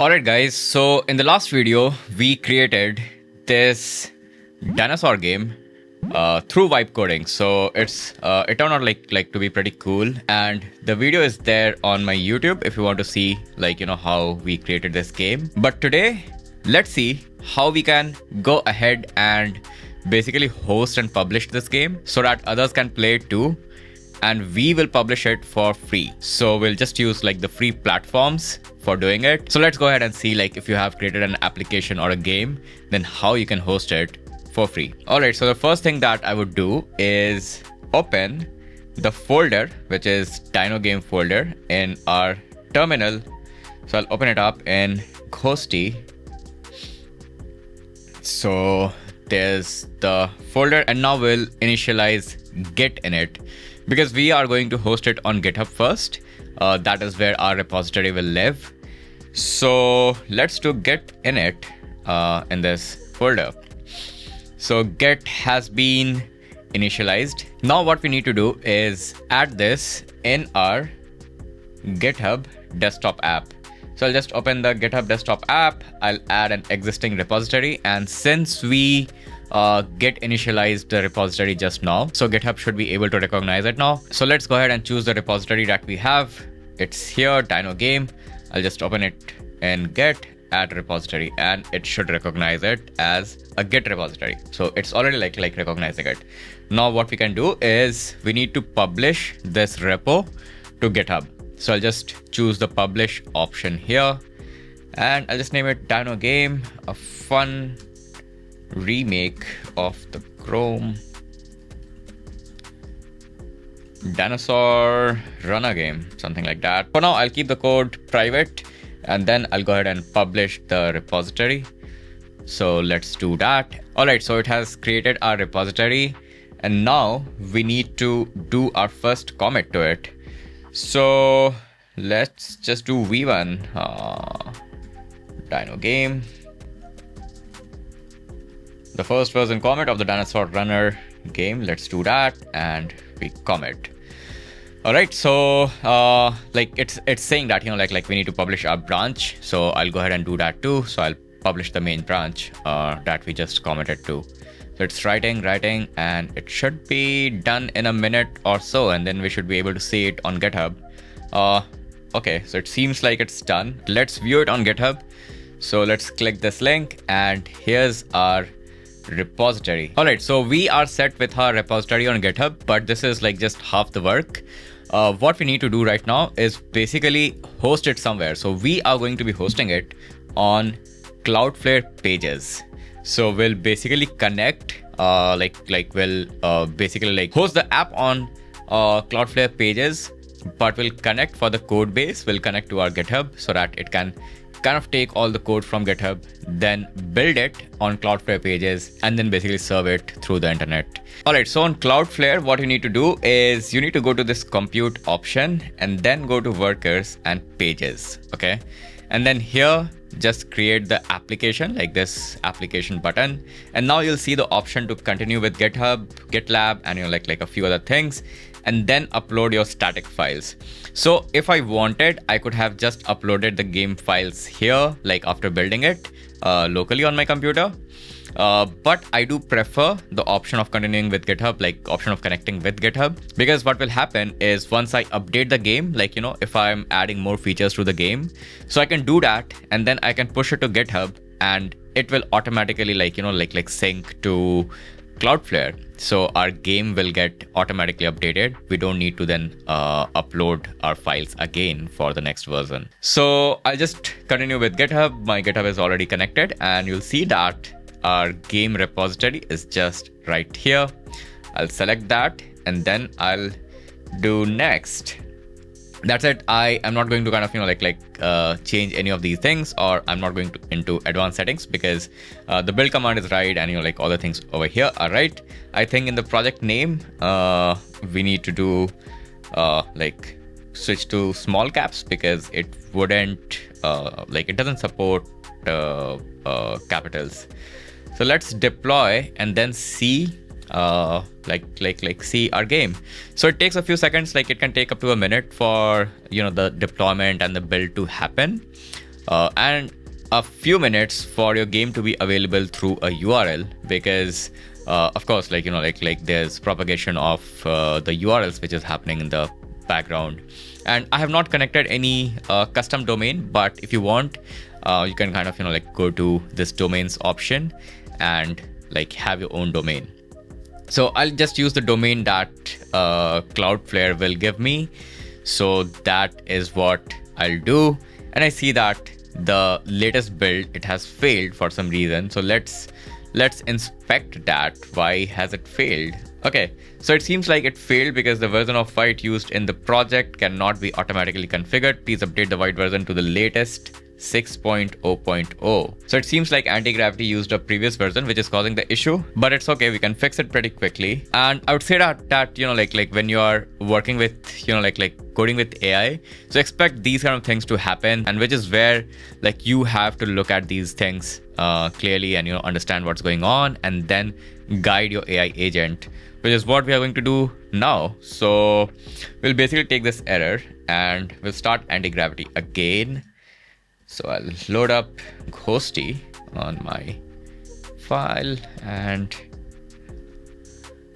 Alright guys, so in the last video, we created this dinosaur game through vibe coding. So it turned out like to be pretty cool, and the video is there on my YouTube if you want to see how we created this game. But today, let's see how we can go ahead and basically host and publish this game so that others can play it too. And we will publish it for free. So we'll just use the free platforms for doing it. So let's go ahead and see if you have created an application or a game, then how you can host it for free. All right, so the first thing that I would do is open the folder, which is Dino Game folder in our terminal. So I'll open it up in Ghosty. So there's the folder, and now we'll initialize Git in it, because we are going to host it on GitHub first. That is where our repository will live. So let's do Git init in this folder. So Git has been initialized. Now what we need to do is add this in our GitHub desktop app. So I'll just open the GitHub desktop app. I'll add an existing repository, and since we Git initialized the repository just now, so GitHub should be able to recognize it now. So let's go ahead and choose the repository that we have. It's here, Dino Game. I'll just open it in Git, add repository, and it should recognize it as a Git repository. So it's already like recognizing it. Now what we can do is we need to publish this repo to GitHub. So I'll just choose the publish option here, and I'll just name it Dino Game, a fun remake of the Chrome Dinosaur Runner game, something like that. For now, I'll keep the code private, and then I'll go ahead and publish the repository. So let's do that. All right, so it has created our repository, and now we need to do our first commit to it. So let's just do v1 Dino Game, the first version commit of the Dinosaur Runner game. Let's do that, and we commit. All right, so it's saying that we need to publish our branch. So I'll go ahead and do that too. So I'll publish the main branch that we just committed to. So it's writing, and it should be done in a minute or so, and then we should be able to see it on GitHub. Okay, so it seems like it's done. Let's view it on GitHub. So let's click this link, and here's our repository. All right, so we are set with our repository on GitHub, but this is just half the work. What we need to do right now is basically host it somewhere. So we are going to be hosting it on Cloudflare pages. So we'll basically connect, we'll basically host the app on Cloudflare pages, but we'll connect for the code base. We'll connect to our GitHub so that it can kind of take all the code from GitHub, then build it on Cloudflare pages, and then basically serve it through the internet. All right, so on Cloudflare, what you need to do is you need to go to this compute option and then go to workers and pages. Okay. And then here, just create the application, like this application button. And now you'll see the option to continue with GitHub, GitLab, and a few other things, and then upload your static files. So if I wanted, I could have just uploaded the game files here, after building it locally on my computer. But I do prefer the option of continuing with GitHub, option of connecting with GitHub, because what will happen is once I update the game, if I'm adding more features to the game, so I can do that, and then I can push it to GitHub, and it will automatically sync to Cloudflare. So our game will get automatically updated. We don't need to then upload our files again for the next version. So I'll just continue with GitHub. My GitHub is already connected, and you'll see that our game repository is just right here. I'll select that, and then I'll do next. That's it. I am not going to change any of these things, or I'm not going to into advanced settings, because the build command is right, and all the things over here are right. I think in the project name, we need to do switch to small caps, because it wouldn't it doesn't support capitals. So let's deploy and then see see our game. So it takes a few seconds, it can take up to a minute for the deployment and the build to happen. and a few minutes for your game to be available through a URL, because of course, like there's propagation of the URLs which is happening in the background. And I have not connected any custom domain, but if you want, you can kind of go to this domains option and have your own domain. So I'll just use the domain that Cloudflare will give me. So that is what I'll do. And I see that the latest build, it has failed for some reason. So let's inspect that. Why has it failed? Okay, so it seems like it failed because the version of White used in the project cannot be automatically configured. Please update the White version to the latest 6.0.0. So it seems like anti-gravity used a previous version, which is causing the issue, but it's okay. We can fix it pretty quickly. And I would say that when you are working with coding with AI, so expect these kind of things to happen, and which is where you have to look at these things clearly and understand what's going on, and then guide your AI agent, which is what we are going to do now. So we'll basically take this error and we'll start anti-gravity again. So I'll load up Ghosty on my file and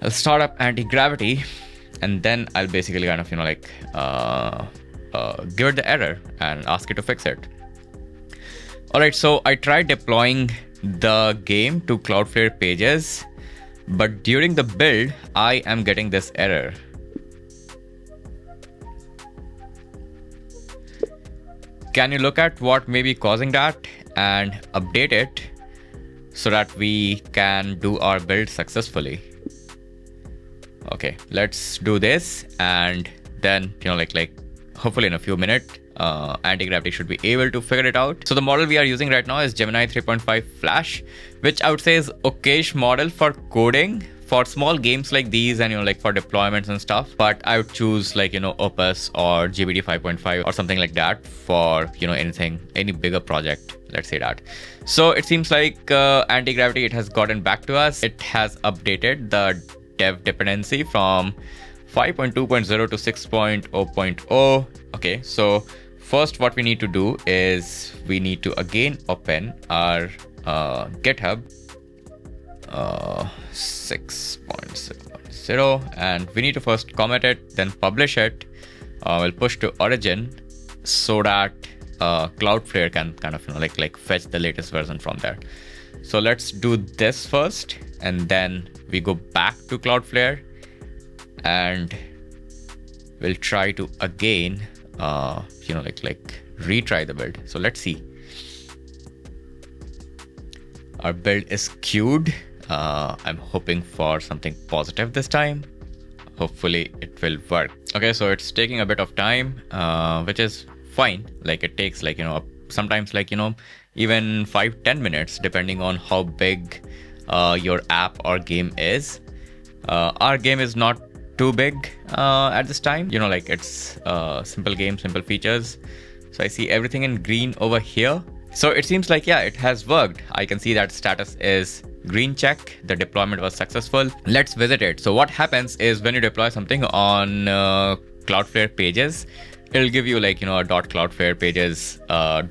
I'll start up anti-gravity, and then I'll basically kind of give it the error and ask it to fix it. All right, so I tried deploying the game to Cloudflare pages, but during the build, I am getting this error. Can you look at what may be causing that and update it so that we can do our build successfully? Okay, let's do this, and then hopefully in a few minutes, anti-gravity should be able to figure it out. So the model we are using right now is Gemini 3.5 Flash, which I would say is okayish model for coding for small games like these and for deployments and stuff. But I would choose Opus or GPT 5.5 or something like that for any bigger project, let's say that. So it seems like anti-gravity, it has gotten back to us. It has updated the dev dependency from 5.2.0 to 6.0.0. Okay, so first what we need to do is we need to again open our GitHub 6.0, and we need to first commit it, then publish it. We'll push to origin so that Cloudflare can kind of fetch the latest version from there. So let's do this first, and then we go back to Cloudflare and we'll try to again retry the build. So let's see. Our build is queued. I'm hoping for something positive this time. Hopefully it will work. Okay, so it's taking a bit of time, which is fine. It takes sometimes even 5-10 minutes depending on how big your app or game is. Our game is not too big at this time. It's simple game, simple features. So I see everything in green over here. So it seems like, yeah, it has worked. I can see that status is green check. The deployment was successful. Let's visit it. So what happens is when you deploy something on Cloudflare pages, it'll give you a .cloudflare pages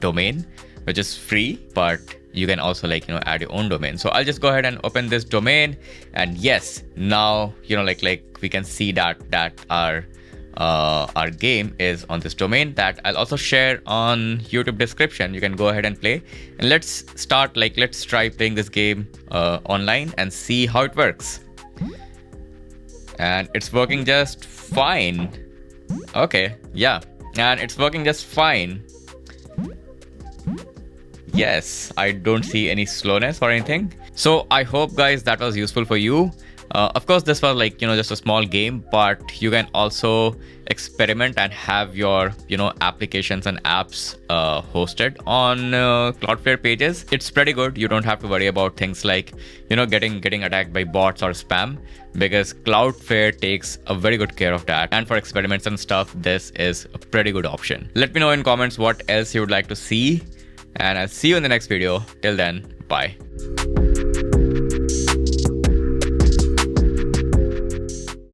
domain, which is free, but you can also add your own domain. So I'll just go ahead and open this domain, and yes, now we can see that our game is on this domain that I'll also share on YouTube description. You can go ahead and play, and let's start let's try playing this game online and see how it works. And it's working just fine. Okay, yeah, and it's working just fine. Yes, I don't see any slowness or anything. So I hope, guys, that was useful for you. Of course, this was just a small game, but you can also experiment and have your applications and apps hosted on Cloudflare pages. It's pretty good. You don't have to worry about things like getting attacked by bots or spam, because Cloudflare takes a very good care of that. And for experiments and stuff, this is a pretty good option. Let me know in comments what else you would like to see, and I'll see you in the next video. Till then, bye.